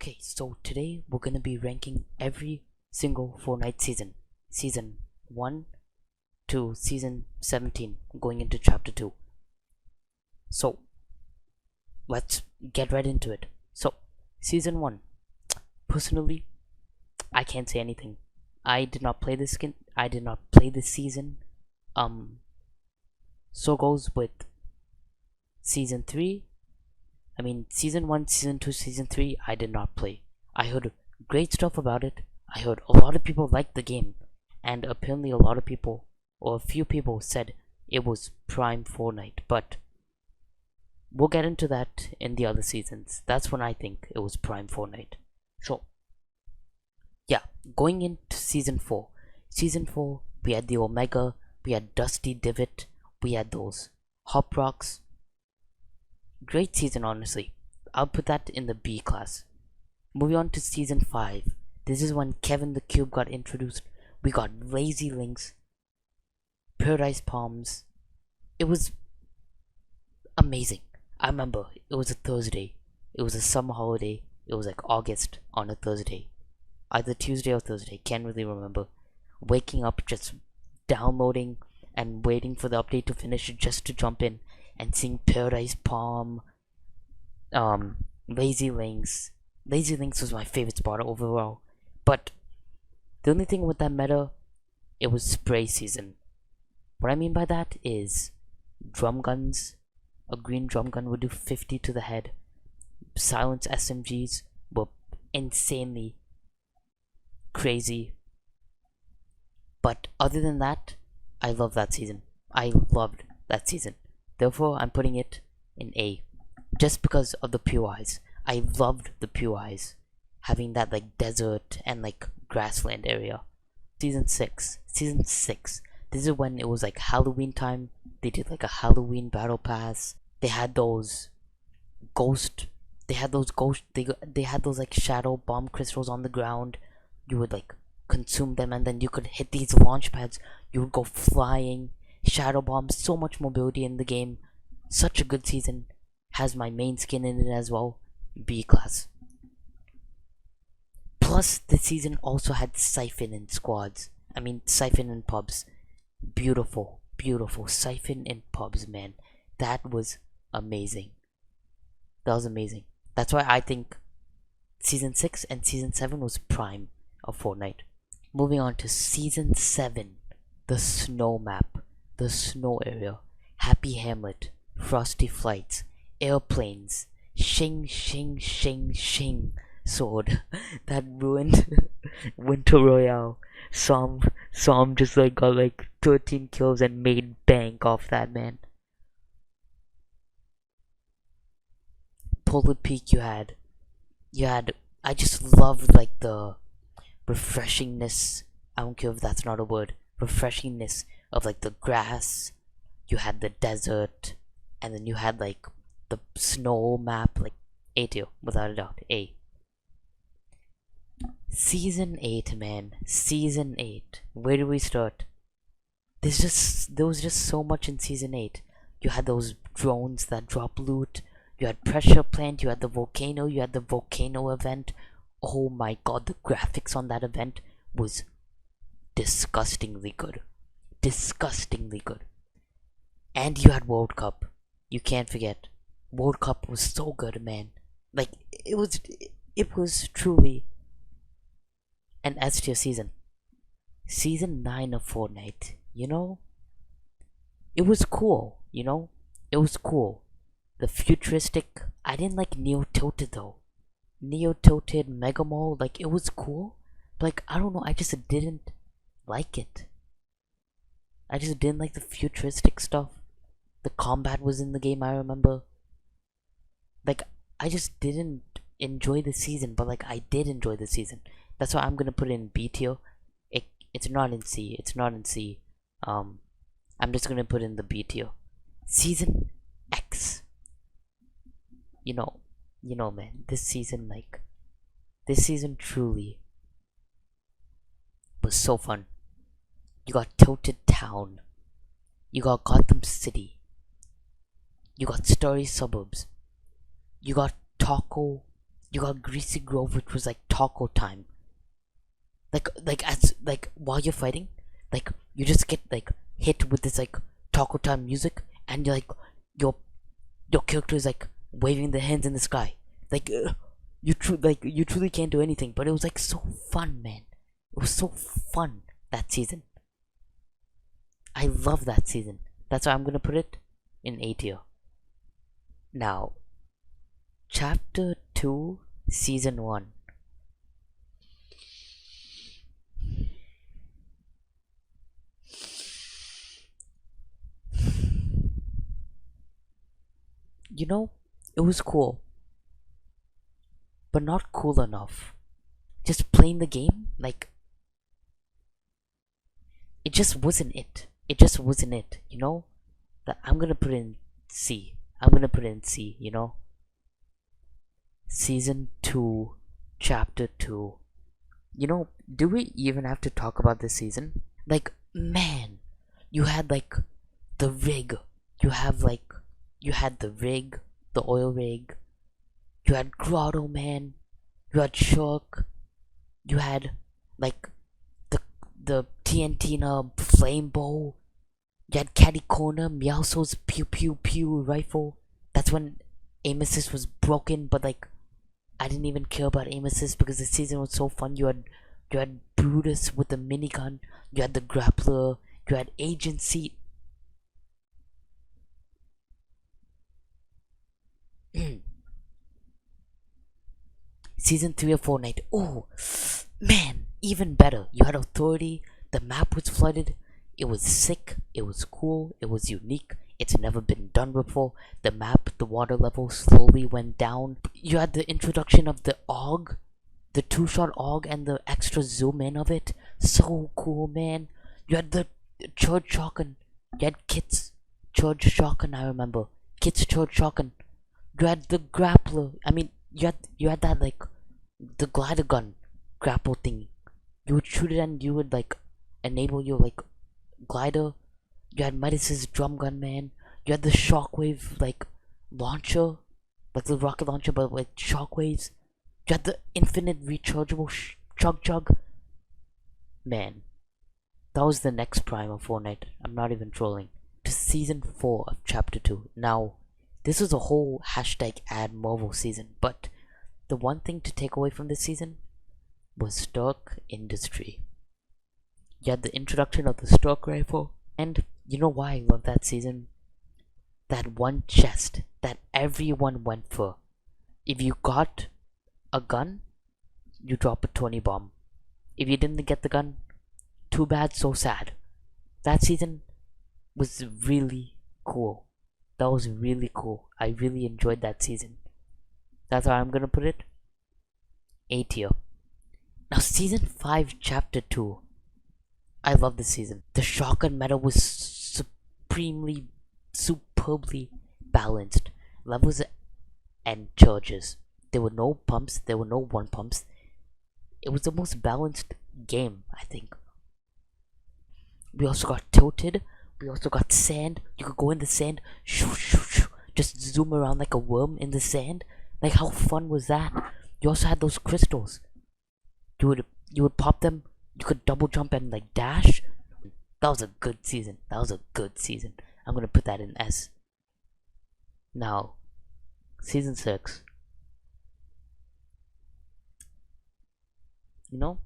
Okay, so today we're gonna be ranking every single Fortnite season. Season 1 to season 17, going into chapter 2. So, let's get right into it. So, season 1. Personally, I can't say anything. I did not play this skin. I did not play this season. So goes with season 3. Season 1, season 2, season 3, I did not play. I heard great stuff about it. I heard a lot of people liked the game. And apparently a lot of people, or a few people, said it was prime Fortnite. But we'll get into that in the other seasons. That's when I think it was prime Fortnite. So, yeah, going into season 4. Season 4, we had the Omega, we had Dusty Divot, we had those Hop Rocks. Great season, honestly. I'll put that in the B class. Moving on to season 5. This is when Kevin the Cube got introduced. We got Lazy Links, Paradise Palms. It was amazing. I remember it was a Thursday. It was a summer holiday. It was like August on a Thursday. Either Tuesday or Thursday. Can't really remember. Waking up, just downloading and waiting for the update to finish just to jump in. And seeing Paradise Palm, Lazy Links. Lazy Links was my favorite spot overall. But the only thing with that meta, it was spray season. What I mean by that is drum guns. A green drum gun would do 50 to the head. Silence SMGs were insanely crazy. But other than that, I love that season. I loved that season. Therefore, I'm putting it in A. Just because of the POIs. I loved the POIs. Having that like desert and like grassland area. Season 6. Season 6. This is when it was like Halloween time. They did like a Halloween battle pass. They had those ghost. They had those like shadow bomb crystals on the ground. You would like consume them and then you could hit these launch pads. You would go flying. Shadow bombs, so much mobility in the game. Such a good season. Has my main skin in it as well. B class. Plus, the season also had Siphon in squads. Siphon in pubs. Beautiful, beautiful. Siphon in pubs, man. That was amazing. That was amazing. That's why I think season 6 and season 7 was prime of Fortnite. Moving on to season 7. The snow map. The snow area, Happy Hamlet, Frosty Flights, Airplanes, Shing Shing Shing Shing Sword that ruined Winter Royale. Som just like got like 13 kills and made bank off that, man. Polar Peak you had I just loved like the refreshingness. I don't care if that's not a word. Refreshingness of like the grass. You had the desert, and then you had like the snow map. Like A tier, without a doubt. A. Season 8, man. Season 8. Where do we start? There was just so much in season 8. You had those drones that drop loot. You had pressure plant. You had the volcano. You had the volcano event. Oh my god, the graphics on that event was disgustingly good. Disgustingly good. And you had World Cup. You can't forget. World Cup was so good, man. Like it was truly an S tier season. Season 9 of Fortnite, it was cool, it was cool. The futuristic, I didn't like Neo Tilted though. Neo Tilted Mega Mall, like it was cool. But like I don't know, I just didn't like it. I just didn't like the futuristic stuff. The combat was in the game, I remember. Like, I just didn't enjoy the season, but like, I did enjoy the season. That's why I'm gonna put it in B tier. It's not in C. It's not in C. I'm just gonna put in the B tier. Season X. Man, this season truly was so fun. You got Tilted Town. You got Gotham City. You got Starry Suburbs. You got Taco You got Greasy Grove, which was like taco time. Like while you're fighting, like you just get like hit with this like taco time music, and you're like your your character is like waving their hands in the sky. Like you truly can't do anything. But it was like so fun, man. It was so fun that season. I love that season. That's why I'm gonna put it in A tier. Now, Chapter 2, Season 1. You know, it was cool, but not cool enough. Just playing the game, like, it just wasn't it. It just wasn't it, you know? That I'm gonna put in C. I'm gonna put in C, you know? Season 2, Chapter 2. You know, do we even have to talk about this season? Like, man, you had like the rig. You had the rig, the oil rig. You had Grotto Man. You had Shark. You had like the TNT flame bow. You had Catty Corner, Meowso's pew pew pew rifle. That's when aim assist was broken, but like I didn't even care about aim assist because the season was so fun. You had Brutus with the minigun. You had the grappler. You had agency. Season 3 of Fortnite. Oh, man, even better. You had authority. The map was flooded. It was sick. It was cool. It was unique. It's never been done before. The map, the water level slowly went down. You had the introduction of the AUG, the two-shot AUG, and the extra zoom in of it. So cool, man. You had the charge shotgun. You had Kit's charge shotgun, I remember. Kit's charge shotgun. You had the grappler. I mean, you had that like the glider gun grapple thing. You would shoot it and you would like enable your like glider. You had Midas's drum gun, man. You had the shockwave like launcher, like the rocket launcher, but with shockwaves. You had the infinite rechargeable chug chug. Man, that was the next prime of Fortnite. I'm not even trolling. To season 4 of chapter 2. Now, this was a whole hashtag ad Marvel season, but the one thing to take away from this season was Stark Industry. You had the introduction of the Stark rifle, and you know why I love that season? That one chest that everyone went for. If you got a gun, you drop a 20 bomb. If you didn't get the gun, too bad, so sad. That season was really cool. That was really cool. I really enjoyed that season. That's how I'm gonna put it. A tier. Now, season 5, chapter 2. I love this season. The shotgun meta was superbly balanced. Levels and charges. There were no pumps. There were no one pumps. It was the most balanced game, I think. We also got tilted. We also got sand. You could go in the sand, shoo, shoo, shoo, just zoom around like a worm in the sand. Like, how fun was that? You also had those crystals. You would pop them. You could double jump and like dash. That was a good season. That was a good season. I'm gonna put that in S. Now, season 6. You know,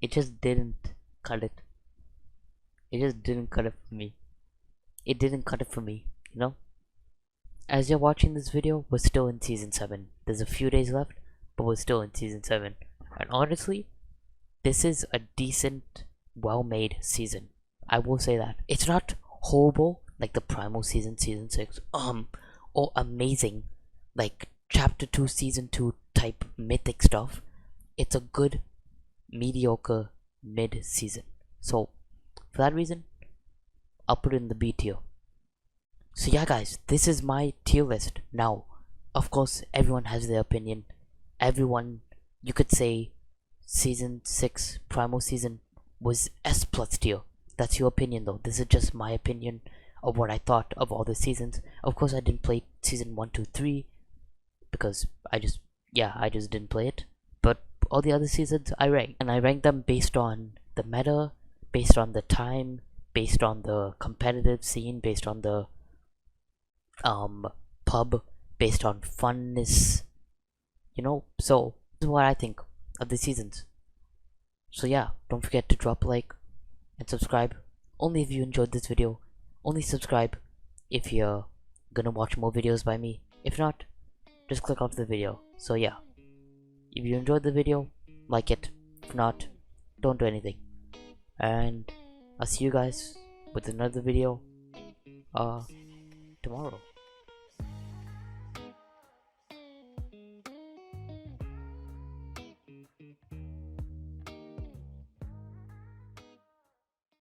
it just didn't cut it. It just didn't cut it for me. It didn't cut it for me, you know? As you're watching this video, we're still in season 7. There's a few days left, but we're still in season 7. And honestly, this is a decent, well-made season. I will say that. It's not horrible like the Primal season, season 6, or amazing like chapter 2, season 2 type mythic stuff. It's a good, mediocre mid-season. So, for that reason, I'll put it in the B tier. So yeah guys, this is my tier list. Now, of course, everyone has their opinion. Everyone, you could say season 6 primal season was S plus tier. That's your opinion though. This is just my opinion of what I thought of all the seasons. Of course, I didn't play season 1, 2, 3 because I just Yeah, I just didn't play it. But all the other seasons I rank, and I rank them based on the meta, based on the time, based on the competitive scene, based on the um pub, based on funness, so this is what I think of the seasons. So yeah, don't forget to drop a like and subscribe only if you enjoyed this video. Only subscribe if you're gonna watch more videos by me. If not, just click off the video. So yeah, if you enjoyed the video, like it. If not, don't do anything. And I'll see you guys with another video tomorrow.